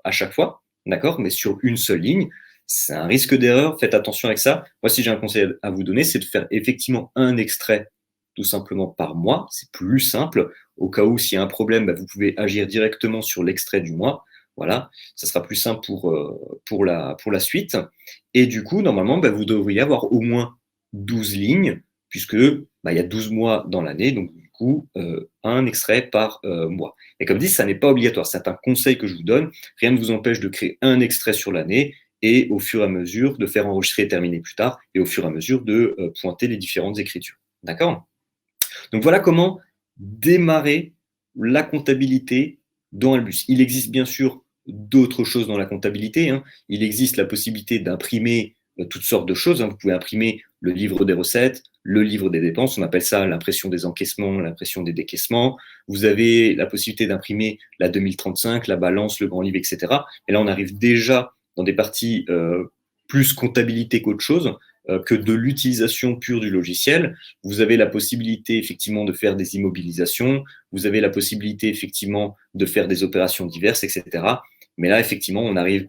à chaque fois, d'accord? Mais sur une seule ligne. C'est un risque d'erreur, faites attention avec ça. Moi, si j'ai un conseil à vous donner, c'est de faire effectivement un extrait tout simplement par mois. C'est plus simple. Au cas où, s'il y a un problème, bah, vous pouvez agir directement sur l'extrait du mois. Voilà, ça sera plus simple pour la suite. Et du coup, normalement, bah, vous devriez avoir au moins 12 lignes, puisque bah, il y a 12 mois dans l'année, donc du coup, un extrait par mois. Et comme dit, ça n'est pas obligatoire, c'est un conseil que je vous donne. Rien ne vous empêche de créer un extrait sur l'année et au fur et à mesure de faire enregistrer et terminer plus tard, et au fur et à mesure de pointer les différentes écritures. D'accord? Donc voilà comment démarrer la comptabilité dans Albus. Il existe bien sûr d'autres choses dans la comptabilité. Il existe la possibilité d'imprimer toutes sortes de choses. Vous pouvez imprimer le livre des recettes, le livre des dépenses, on appelle ça l'impression des encaissements, l'impression des décaissements. Vous avez la possibilité d'imprimer la 2035, la balance, le grand livre, etc. Et là, on arrive déjà dans des parties plus comptabilité qu'autre chose, que de l'utilisation pure du logiciel. Vous avez la possibilité effectivement de faire des immobilisations, vous avez la possibilité effectivement de faire des opérations diverses, etc. Mais là, effectivement, on arrive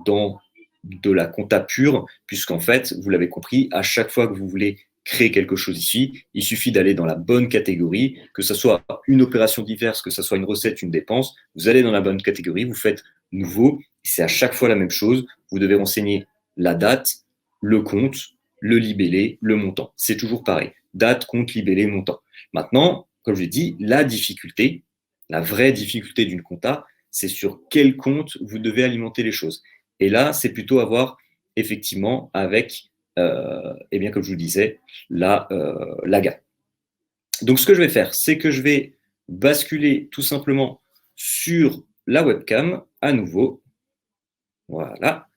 dans de la compta pure, puisqu'en fait, vous l'avez compris, à chaque fois que vous voulez créer quelque chose ici, il suffit d'aller dans la bonne catégorie, que ce soit une opération diverse, que ce soit une recette, une dépense, vous allez dans la bonne catégorie, vous faites nouveau, c'est à chaque fois la même chose, vous devez renseigner la date, le compte, le libellé, le montant. C'est toujours pareil. Date, compte, libellé, montant. Maintenant, comme je l'ai dit, la difficulté, la vraie difficulté d'une compta, c'est sur quel compte vous devez alimenter les choses. Et là, c'est plutôt à voir effectivement avec, eh bien, comme je vous disais, la gamme. Donc, ce que je vais faire, c'est que je vais basculer tout simplement sur la webcam à nouveau. Voilà.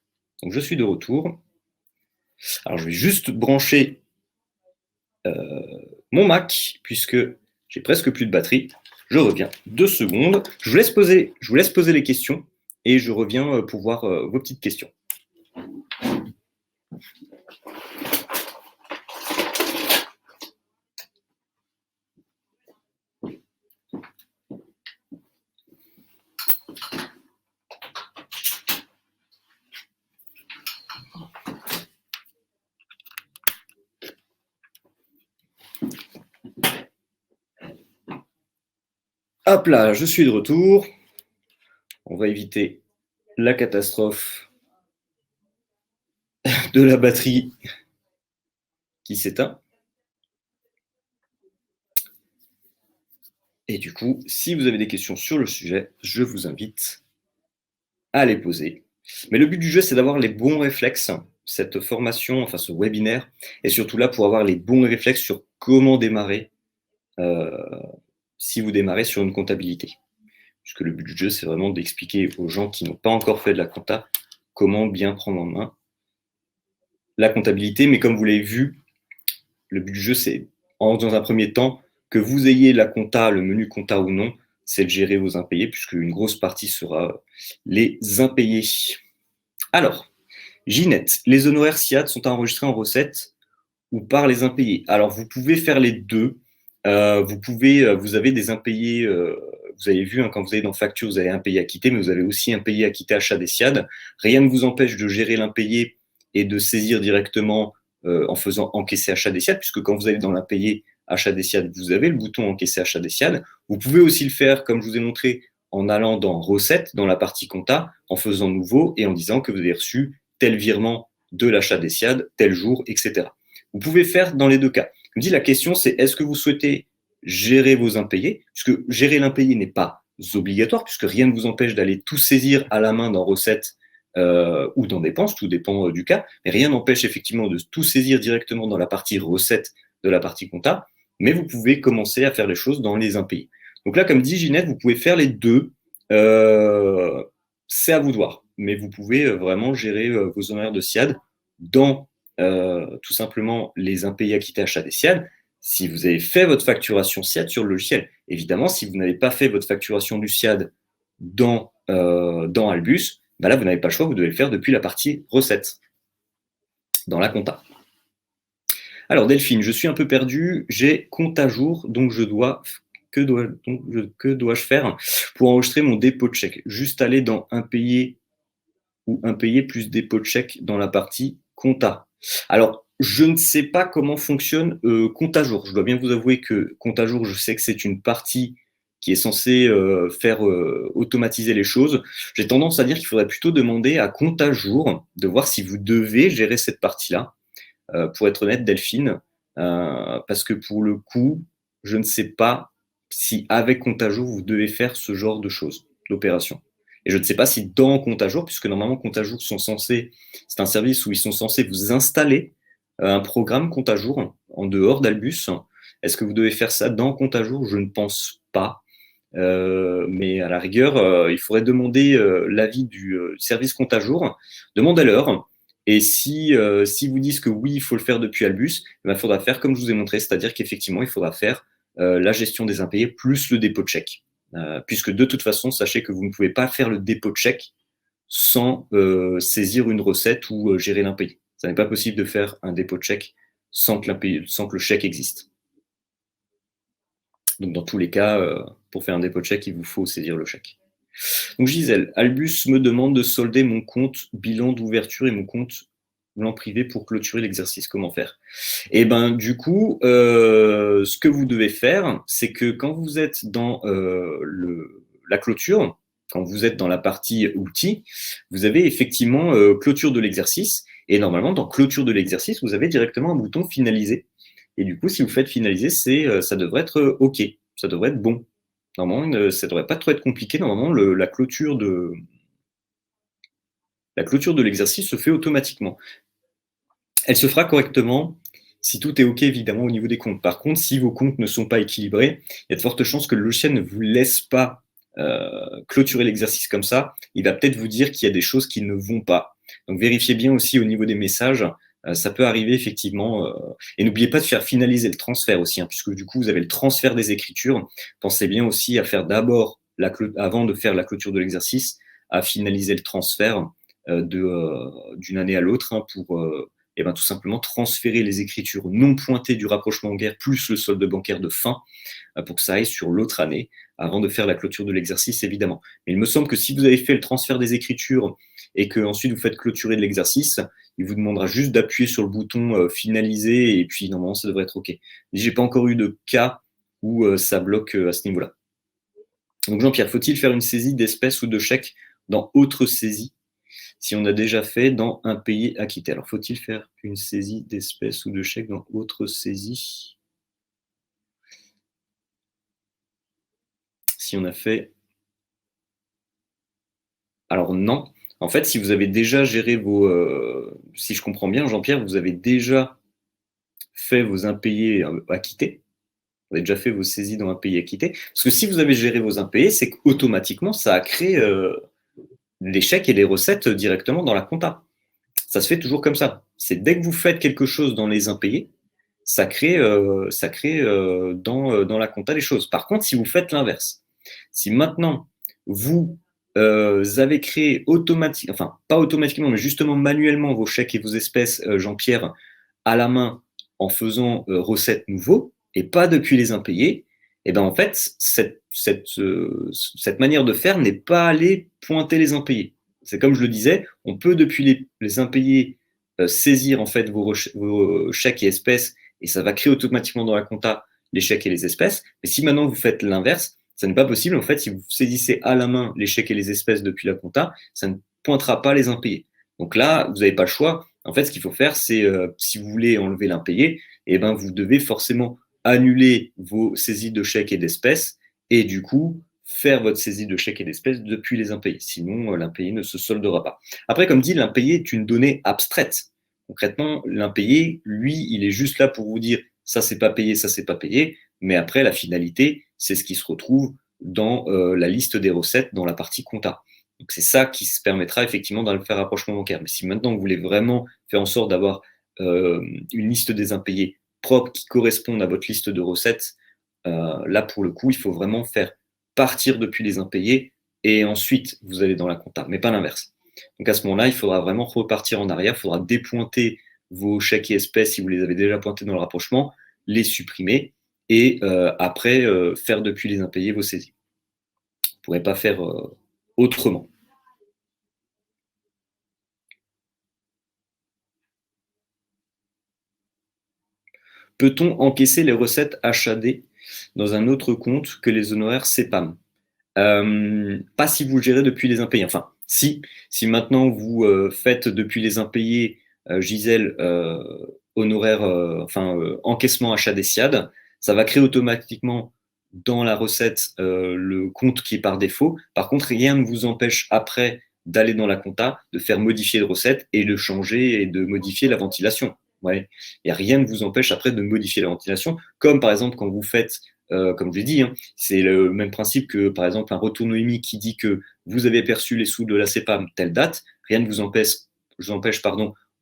Donc, je suis de retour. Alors, je vais juste brancher mon Mac, puisque j'ai presque plus de batterie. Je reviens 2 secondes. Je vous laisse poser les questions et je reviens pour voir vos petites questions. Hop là, je suis de retour. On va éviter la catastrophe de la batterie qui s'éteint. Et du coup, si vous avez des questions sur le sujet, je vous invite à les poser. Mais le but du jeu, c'est d'avoir les bons réflexes. Cette formation, enfin ce webinaire, est surtout là pour avoir les bons réflexes sur comment démarrer euh, si vous démarrez sur une comptabilité. Puisque le but du jeu, c'est vraiment d'expliquer aux gens qui n'ont pas encore fait de la compta comment bien prendre en main la comptabilité. Mais comme vous l'avez vu, le but du jeu, c'est dans un premier temps que vous ayez la compta, le menu compta ou non, c'est de gérer vos impayés, puisque une grosse partie sera les impayés. Alors, Ginette, les honoraires SIAD sont enregistrés en recettes ou par les impayés. Alors, vous pouvez faire les deux. Vous avez des impayés, vous avez vu, hein, quand vous allez dans facture, vous avez un payé acquitté, mais vous avez aussi un payé acquitté achat des SIAD. Rien ne vous empêche de gérer l'impayé et de saisir directement en faisant encaisser achat des SIAD, puisque quand vous allez dans l'impayé achat des SIAD, vous avez le bouton encaisser achat des SIAD. Vous pouvez aussi le faire, comme je vous ai montré, en allant dans recettes, dans la partie compta, en faisant nouveau et en disant que vous avez reçu tel virement de l'achat des SIAD, tel jour, etc. Vous pouvez faire dans les deux cas. Je me dis, la question, c'est est-ce que vous souhaitez gérer vos impayés, puisque gérer l'impayé n'est pas obligatoire, puisque rien ne vous empêche d'aller tout saisir à la main dans recettes ou dans dépenses, tout dépend du cas, mais rien n'empêche effectivement de tout saisir directement dans la partie recettes de la partie compta, mais vous pouvez commencer à faire les choses dans les impayés. Donc là, comme dit Ginette, vous pouvez faire les deux, c'est à vous de voir, mais vous pouvez vraiment gérer vos honoraires de SIAD dans tout simplement les impayés acquittés achat des SIAD, si vous avez fait votre facturation SIAD sur le logiciel. Évidemment, si vous n'avez pas fait votre facturation du SIAD dans Albus, ben là, vous n'avez pas le choix, vous devez le faire depuis la partie recettes, dans la compta. Alors Delphine, je suis un peu perdu, j'ai compte à jour, donc que dois-je faire pour enregistrer mon dépôt de chèque? Juste aller dans impayé ou impayé plus dépôt de chèque dans la partie compta. Alors, je ne sais pas comment fonctionne compte à jour. Je dois bien vous avouer que compte à jour, je sais que c'est une partie qui est censée faire automatiser les choses. J'ai tendance à dire qu'il faudrait plutôt demander à compte à jour de voir si vous devez gérer cette partie-là. Pour être honnête, Delphine, parce que pour le coup, je ne sais pas si avec compte à jour, vous devez faire ce genre de choses, d'opération. Et je ne sais pas si dans compte à jour, puisque normalement compte à jour c'est un service où ils sont censés vous installer un programme compte à jour en dehors d'Albus. Est-ce que vous devez faire ça dans compte à jour? Je ne pense pas. Mais à la rigueur, il faudrait demander l'avis du service compte à jour. Demandez-leur. Et si vous disent que oui, il faut le faire depuis Albus, il faudra faire comme je vous ai montré, c'est-à-dire qu'effectivement, il faudra faire la gestion des impayés plus le dépôt de chèque. Puisque de toute façon, sachez que vous ne pouvez pas faire le dépôt de chèque sans saisir une recette ou gérer l'impayé. Ça n'est pas possible de faire un dépôt de chèque sans que le chèque existe. Donc dans tous les cas, pour faire un dépôt de chèque, il vous faut saisir le chèque. Donc Gisèle, Albus me demande de solder mon compte bilan d'ouverture et mon compte blanc privé pour clôturer l'exercice. Comment faire? Et ben du coup, ce que vous devez faire, c'est que quand vous êtes dans la clôture, quand vous êtes dans la partie outils, vous avez effectivement clôture de l'exercice. Et normalement, dans clôture de l'exercice, vous avez directement un bouton finaliser. Et du coup, si vous faites finaliser, ça devrait être OK, ça devrait être bon. Normalement, ça ne devrait pas trop être compliqué. Normalement, la clôture de l'exercice se fait automatiquement. Elle se fera correctement si tout est OK, évidemment, au niveau des comptes. Par contre, si vos comptes ne sont pas équilibrés, il y a de fortes chances que le logiciel ne vous laisse pas clôturer l'exercice comme ça. Il va peut-être vous dire qu'il y a des choses qui ne vont pas. Donc, vérifiez bien aussi au niveau des messages. Ça peut arriver effectivement. Et n'oubliez pas de faire finaliser le transfert aussi, hein, puisque du coup, vous avez le transfert des écritures. Pensez bien aussi à faire d'abord, avant de faire la clôture de l'exercice, à finaliser le transfert d'une année à l'autre pour et ben, tout simplement transférer les écritures non pointées du rapprochement bancaire plus le solde bancaire de fin pour que ça aille sur l'autre année avant de faire la clôture de l'exercice, évidemment. Mais il me semble que si vous avez fait le transfert des écritures et que ensuite vous faites clôturer de l'exercice, il vous demandera juste d'appuyer sur le bouton finaliser et puis normalement ça devrait être OK. J'ai pas encore eu de cas où ça bloque à ce niveau-là. Donc Jean-Pierre, faut-il faire une saisie d'espèces ou de chèques dans autre saisie si on a déjà fait dans un pays acquitté? Alors faut-il faire une saisie d'espèces ou de chèques dans autre saisie si on a fait... Alors non. En fait, si vous avez déjà géré vos... si je comprends bien, Jean-Pierre, vous avez déjà fait vos impayés acquittés. Vous avez déjà fait vos saisies dans un pays acquitté. Parce que si vous avez géré vos impayés, c'est qu'automatiquement, ça a créé les chèques et les recettes directement dans la compta. Ça se fait toujours comme ça. C'est dès que vous faites quelque chose dans les impayés, ça crée dans la compta les choses. Par contre, si vous faites l'inverse, si maintenant vous avez créé automatiquement, enfin pas automatiquement, mais justement manuellement vos chèques et vos espèces, Jean-Pierre, à la main en faisant recettes nouveaux et pas depuis les impayés, et ben en fait cette manière de faire n'est pas allée pointer les impayés. C'est comme je le disais, on peut depuis les impayés saisir en fait vos chèques et espèces et ça va créer automatiquement dans la compta les chèques et les espèces. Mais si maintenant vous faites l'inverse, ça n'est pas possible. En fait, si vous saisissez à la main les chèques et les espèces depuis la compta, ça ne pointera pas les impayés. Donc là, vous n'avez pas le choix. En fait, ce qu'il faut faire, c'est si vous voulez enlever l'impayé, eh ben, vous devez forcément annuler vos saisies de chèques et d'espèces et du coup faire votre saisie de chèques et d'espèces depuis les impayés. Sinon, l'impayé ne se soldera pas. Après, comme dit, l'impayé est une donnée abstraite. Concrètement, l'impayé, lui, il est juste là pour vous dire ça c'est pas payé, ça c'est pas payé, mais après la finalité, c'est ce qui se retrouve dans la liste des recettes dans la partie compta. Donc c'est ça qui se permettra effectivement de faire rapprochement bancaire. Mais si maintenant vous voulez vraiment faire en sorte d'avoir une liste des impayés propre qui corresponde à votre liste de recettes, là pour le coup, il faut vraiment faire partir depuis les impayés et ensuite vous allez dans la compta, mais pas l'inverse. Donc à ce moment-là, il faudra vraiment repartir en arrière, il faudra dépointer vos chèques et espèces si vous les avez déjà pointés dans le rapprochement, les supprimer et après faire depuis les impayés vos saisies. Vous ne pourrez pas faire autrement. Peut-on encaisser les recettes HAD dans un autre compte que les honoraires CEPAM? Pas si vous le gérez depuis les impayés. Enfin, si maintenant vous faites depuis les impayés, Gisèle, honoraire, encaissement achat des SIAD, ça va créer automatiquement dans la recette le compte qui est par défaut. Par contre, rien ne vous empêche après d'aller dans la compta, de faire modifier de recette et de changer et de modifier la ventilation. Ouais. Et rien ne vous empêche après de modifier la ventilation, comme par exemple quand vous faites, comme je l'ai dit, hein, c'est le même principe que par exemple un retour Noémie qui dit que vous avez perçu les sous de la CEPAM telle date, rien ne vous empêche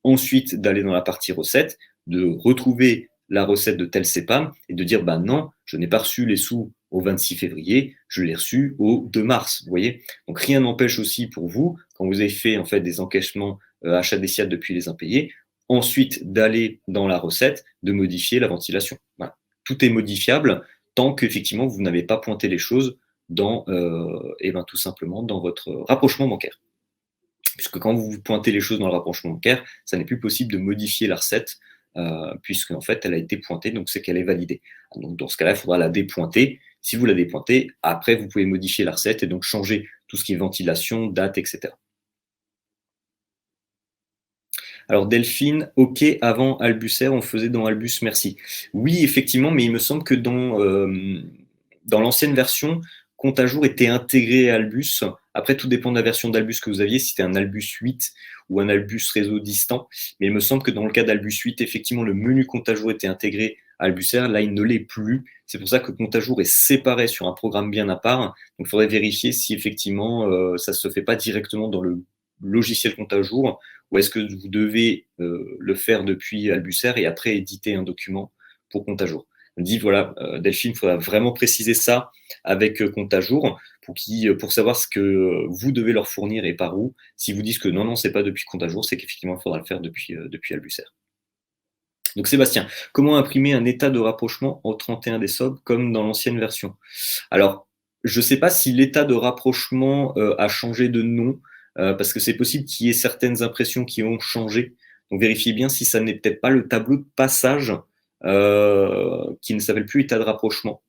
ensuite d'aller dans la partie recette, de retrouver la recette de telle CEPAM et de dire bah non, je n'ai pas reçu les sous au 26 février, je l'ai reçu au 2 mars. Vous voyez. Donc rien n'empêche aussi pour vous, quand vous avez fait en fait des encaissements achats des SIAD depuis les impayés, ensuite d'aller dans la recette, de modifier la ventilation. Voilà. Tout est modifiable tant qu'effectivement vous n'avez pas pointé les choses dans, tout simplement dans votre rapprochement bancaire. Puisque quand vous pointez les choses dans le rapprochement bancaire, ça n'est plus possible de modifier la recette, puisque en fait elle a été pointée, donc c'est qu'elle est validée. Donc dans ce cas-là, il faudra la dépointer. Si vous la dépointez, après vous pouvez modifier la recette et donc changer tout ce qui est ventilation, date, etc. Alors Delphine, ok, avant Albuser, on faisait dans Albus, merci. Oui, effectivement, mais il me semble que dans l'ancienne version, compte à jour était intégré à Albus. Après, tout dépend de la version d'Albus que vous aviez, si c'était un Albus 8 ou un Albus réseau distant. Mais il me semble que dans le cas d'Albus 8, effectivement, le menu compte à jour était intégré à Albuser. Là, il ne l'est plus. C'est pour ça que compte à jour est séparé sur un programme bien à part. Donc, il faudrait vérifier si effectivement, ça ne se fait pas directement dans le logiciel compte à jour ou est-ce que vous devez le faire depuis Albuser et après éditer un document pour compte à jour. On dit voilà, Delphine, il faudra vraiment préciser ça avec compte à jour pour savoir ce que vous devez leur fournir et par où. Si vous disent que non, c'est pas depuis compte à jour, c'est qu'effectivement, il faudra le faire depuis Albuser. Donc Sébastien, comment imprimer un état de rapprochement au 31 décembre comme dans l'ancienne version? Alors, je ne sais pas si l'état de rapprochement a changé de nom, parce que c'est possible qu'il y ait certaines impressions qui ont changé. Donc vérifiez bien si ça n'est peut-être pas le tableau de passage qui ne s'appelle plus état de rapprochement.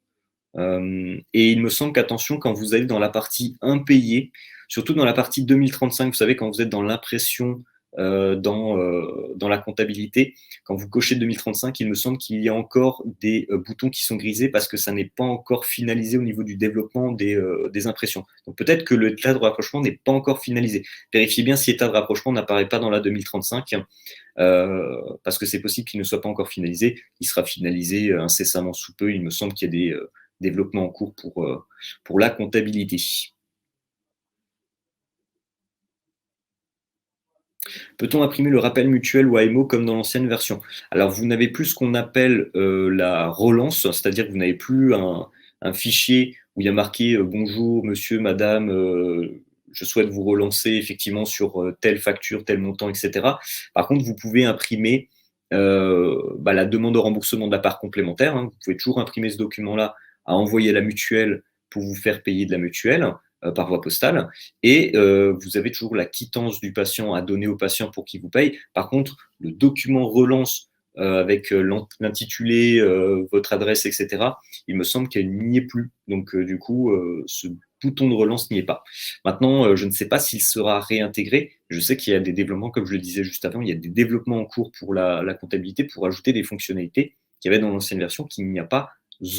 Et il me semble qu'attention, quand vous allez dans la partie impayé, surtout dans la partie 2035, vous savez, quand vous êtes dans l'impression, dans la comptabilité, quand vous cochez 2035, il me semble qu'il y a encore des boutons qui sont grisés parce que ça n'est pas encore finalisé au niveau du développement des impressions. Donc peut-être que l'état de rapprochement n'est pas encore finalisé. Vérifiez bien si l'état de rapprochement n'apparaît pas dans la 2035, parce que c'est possible qu'il ne soit pas encore finalisé. Il sera finalisé incessamment sous peu. Il me semble qu'il y a des développements en cours pour la comptabilité. Peut-on imprimer le rappel mutuel ou AMO comme dans l'ancienne version? Alors, vous n'avez plus ce qu'on appelle la relance, c'est-à-dire que vous n'avez plus un fichier où il y a marqué bonjour, monsieur, madame, je souhaite vous relancer effectivement sur telle facture, tel montant, etc. Par contre, vous pouvez imprimer la demande de remboursement de la part complémentaire, hein. Vous pouvez toujours imprimer ce document-là à envoyer à la mutuelle pour vous faire payer de la mutuelle par voie postale. Et vous avez toujours la quittance du patient à donner au patient pour qu'il vous paye. Par contre, le document relance avec l'intitulé, votre adresse, etc., il me semble qu'elle n'y est plus. Donc, du coup, ce bouton de relance n'y est pas. Maintenant, je ne sais pas s'il sera réintégré. Je sais qu'il y a des développements, comme je le disais juste avant, il y a des développements en cours pour la comptabilité pour ajouter des fonctionnalités qu'il y avait dans l'ancienne version qu'il n'y a pas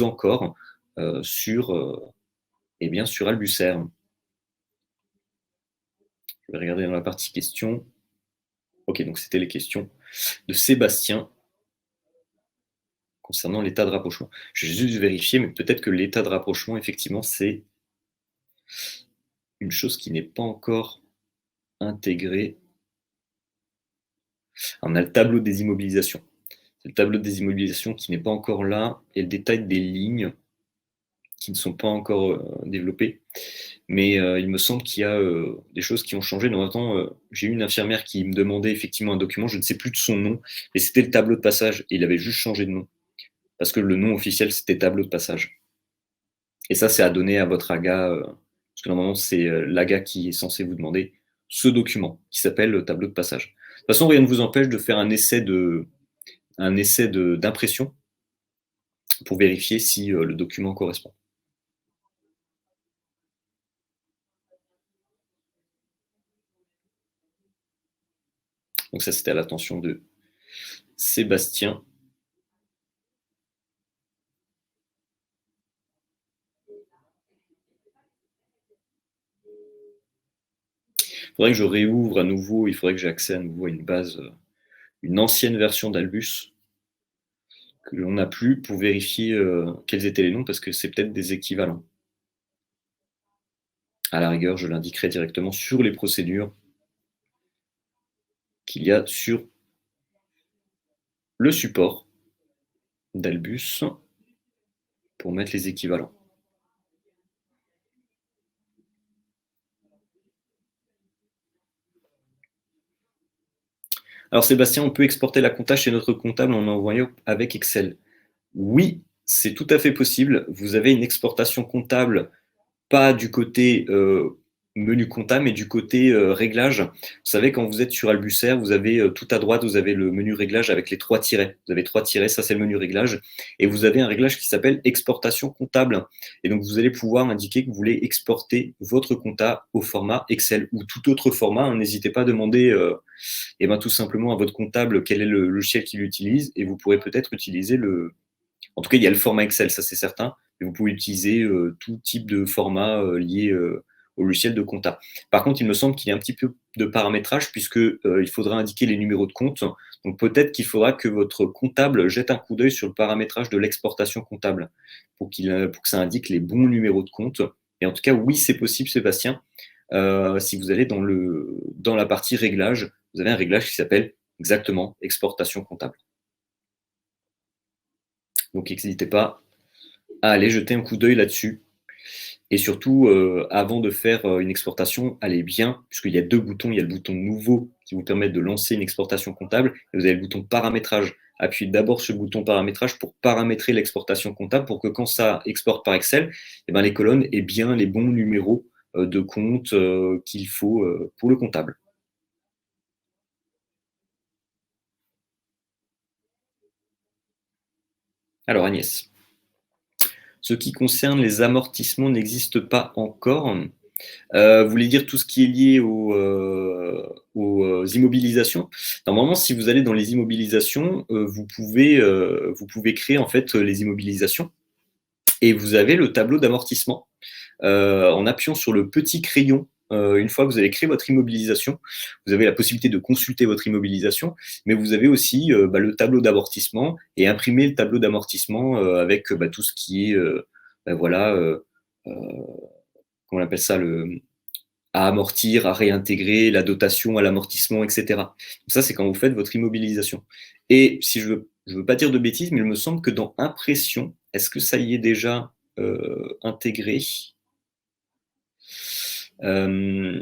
encore sur Albuser. Je vais regarder dans la partie questions. Ok, donc c'était les questions de Sébastien concernant l'état de rapprochement. Je vais juste vérifier, mais peut-être que l'état de rapprochement, effectivement, c'est une chose qui n'est pas encore intégrée. On a le tableau des immobilisations. C'est le tableau des immobilisations qui n'est pas encore là et le détail des lignes qui ne sont pas encore développées. Mais il me semble qu'il y a des choses qui ont changé. Notamment, j'ai eu une infirmière qui me demandait effectivement un document, je ne sais plus de son nom, mais c'était le tableau de passage et il avait juste changé de nom. Parce que le nom officiel, c'était tableau de passage. Et ça, c'est à donner à votre AGA, parce que normalement, c'est l'AGA qui est censé vous demander ce document, qui s'appelle le tableau de passage. De toute façon, rien ne vous empêche de faire un essai d'impression pour vérifier si le document correspond. Donc ça, c'était à l'attention de Sébastien. Il faudrait que je réouvre à nouveau, il faudrait que j'ai accès à nouveau à une base, une ancienne version d'Albus que l'on n'a plus pour vérifier quels étaient les noms parce que c'est peut-être des équivalents. À la rigueur, je l'indiquerai directement sur les procédures qu'il y a sur le support d'Albus pour mettre les équivalents. Alors Sébastien, on peut exporter la compta chez notre comptable en envoyant avec Excel. Oui, c'est tout à fait possible. Vous avez une exportation comptable, pas du côté menu compta, mais du côté réglage. Vous savez, quand vous êtes sur Albuser, vous avez tout à droite, vous avez le menu réglage avec les 3 tirets. Vous avez 3 tirets, ça c'est le menu réglage. Et vous avez un réglage qui s'appelle exportation comptable. Et donc vous allez pouvoir indiquer que vous voulez exporter votre compta au format Excel ou tout autre format, hein. N'hésitez pas à demander tout simplement à votre comptable quel est le logiciel qu'il utilise et vous pourrez peut-être utiliser en tout cas, il y a le format Excel, ça c'est certain, mais vous pouvez utiliser tout type de format lié au logiciel de compta. Par contre, il me semble qu'il y a un petit peu de paramétrage puisque il faudra indiquer les numéros de compte. Donc peut-être qu'il faudra que votre comptable jette un coup d'œil sur le paramétrage de l'exportation comptable pour que ça indique les bons numéros de compte. Et en tout cas, oui, c'est possible, Sébastien. Si vous allez dans la partie réglage, vous avez un réglage qui s'appelle exactement exportation comptable. Donc n'hésitez pas à aller jeter un coup d'œil là-dessus. Et surtout, avant de faire une exportation, allez bien, puisqu'il y a deux boutons. Il y a le bouton nouveau qui vous permet de lancer une exportation comptable, et vous avez le bouton paramétrage. Appuyez d'abord sur le bouton paramétrage pour paramétrer l'exportation comptable, pour que quand ça exporte par Excel, eh ben, les colonnes aient bien les bons numéros de compte qu'il faut pour le comptable. Alors Agnès, ce qui concerne les amortissements n'existe pas encore. Vous voulez dire tout ce qui est lié aux immobilisations? Normalement, si vous allez dans les immobilisations, vous pouvez créer en fait les immobilisations et vous avez le tableau d'amortissement. En appuyant sur le petit crayon, une fois que vous avez créé votre immobilisation, vous avez la possibilité de consulter votre immobilisation, mais vous avez aussi le tableau d'amortissement et imprimer le tableau d'amortissement avec tout ce qui est, voilà, euh, comment on appelle ça, à amortir, à réintégrer, la dotation à l'amortissement, etc. Donc ça, c'est quand vous faites votre immobilisation. Et si je veux pas dire de bêtises, mais il me semble que dans impression, est-ce que ça y est déjà intégré? Euh,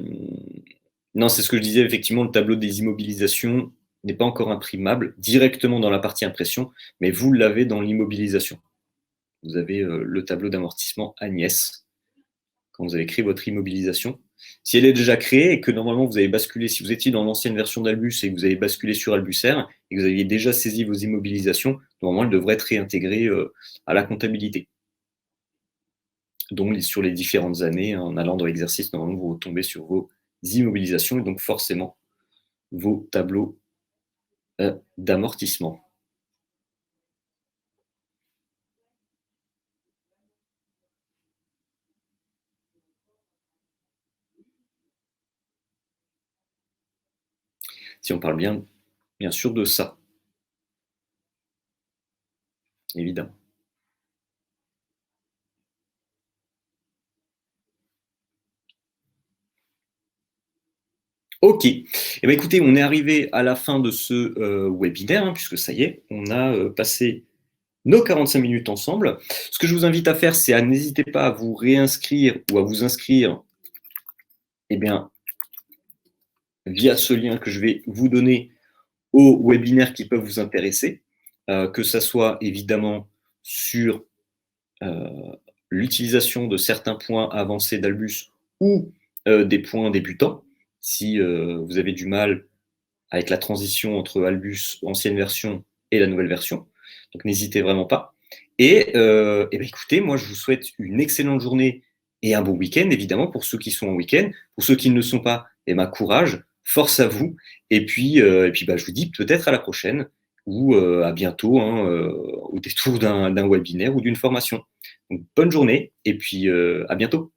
non, c'est ce que je disais, effectivement, le tableau des immobilisations n'est pas encore imprimable directement dans la partie impression, mais vous l'avez dans l'immobilisation. Vous avez le tableau d'amortissement Agnès quand vous avez créé votre immobilisation. Si elle est déjà créée et que normalement vous avez basculé, si vous étiez dans l'ancienne version d'Albus et que vous avez basculé sur Albuser et que vous aviez déjà saisi vos immobilisations, normalement elle devrait être réintégrée à la comptabilité. Donc sur les différentes années, en allant dans l'exercice, normalement vous tombez sur vos immobilisations et donc forcément vos tableaux d'amortissement. Si on parle bien sûr de ça, évidemment. Ok. Eh bien, écoutez, on est arrivé à la fin de ce webinaire, hein, puisque ça y est, on a passé nos 45 minutes ensemble. Ce que je vous invite à faire, c'est à n'hésitez pas à vous réinscrire ou à vous inscrire eh bien, via ce lien que je vais vous donner aux webinaires qui peuvent vous intéresser, que ça soit évidemment sur euh, l'utilisation de certains points avancés d'Albus ou des points débutants. Si vous avez du mal avec la transition entre Albus ancienne version et la nouvelle version. Donc n'hésitez vraiment pas. Et ben écoutez, moi je vous souhaite une excellente journée et un bon week-end, évidemment, pour ceux qui sont en week-end. Pour ceux qui ne le sont pas, eh ben, courage, force à vous. Et puis je vous dis peut-être à la prochaine ou à bientôt hein, au détour d'un webinaire ou d'une formation. Donc, bonne journée et puis à bientôt.